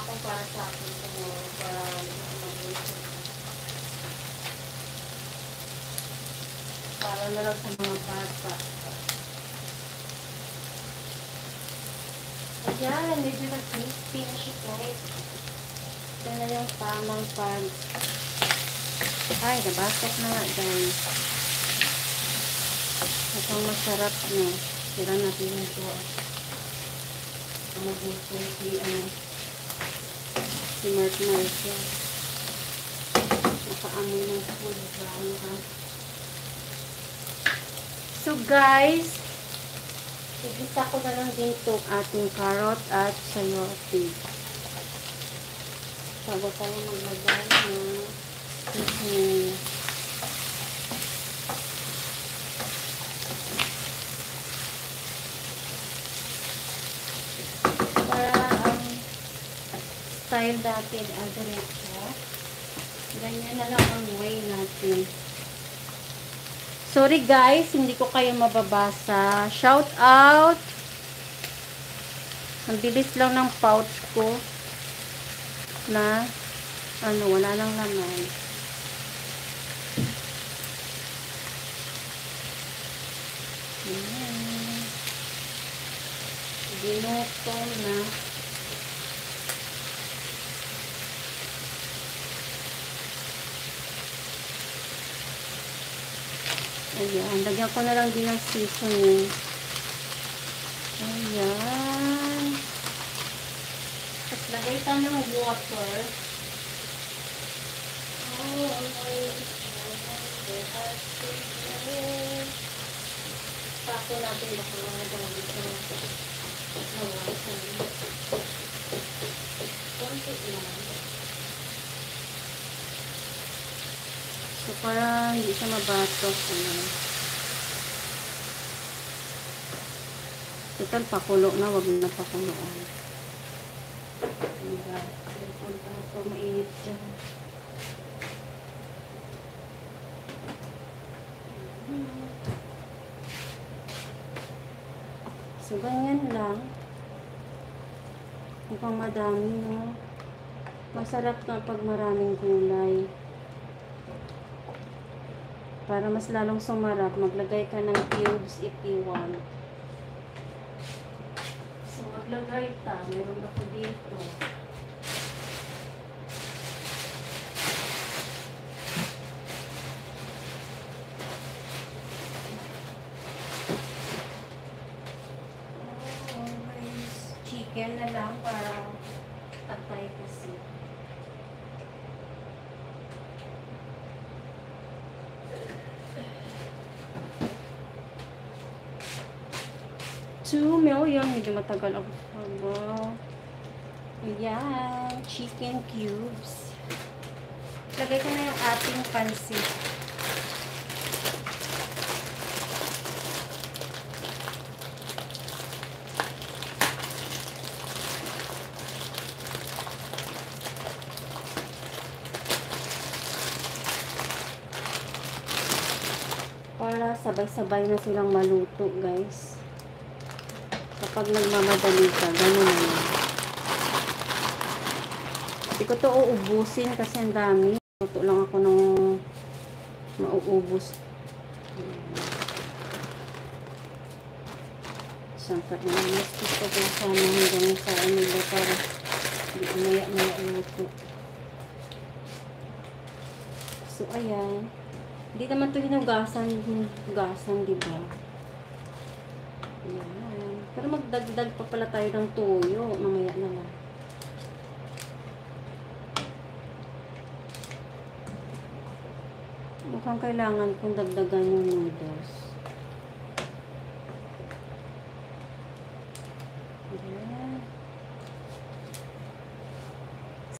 ako para sa akin tomorrow. Para mag-iisip. Para na lang sa mga bata. Ayan, medyo na-crispy na siya guys. Ito na yung tamang pag. Ay, nabasok na nga guys. Ito ang masarap nyo. Tira natin ito. Magusto si Mark Marcia. Nakaamoy ng food. So guys, igisa ko na lang din itong ating carrot at sayote. Bago tayo maglagay ng seasoning. Para ang style natin ang diretso. Ganyan na lang ang way natin. Sorry guys, hindi ko kayo mababasa. Shout out! Ang bilis lang ng pouch ko na wala nang laman. Ginuto na. Ayan, lagyan ko na lang din ng seasoning. Ayan. Tapos lagay tayo ng water. Paso natin baka mga gamit na konti lang. So, para hindi siya mabatok. Total, pakulo na. Wag na pakuloan. So, mainit siya. So, ganyan lang. Mukhang madami, no? Masarap na pag maraming gulay. Para mas lalong sumarap, maglagay ka ng cubes if you want. So, maglagay ta. Meron ako dito. Chicken na lang para tatay kasi. $2 million. Medyo matagal ako. Ayan. Chicken cubes. Lagay ko na yung ating pansit. Para sabay-sabay na silang maluto, guys. Kapag nagmamadali ka, gano'n na. Hindi ko ito uubusin kasi ang dami. Luto lang ako ng mauubos. Sangka na mas gusto ko sana hanggang sa nila para hindi umaya-maya luto. So, ayan. Hindi naman ito hinugasan, diba? Ayan. Pero magdagdag pa pala tayo ng toyo. Mamaya na lang. Mukhang kailangan kong dagdagan yung noodles.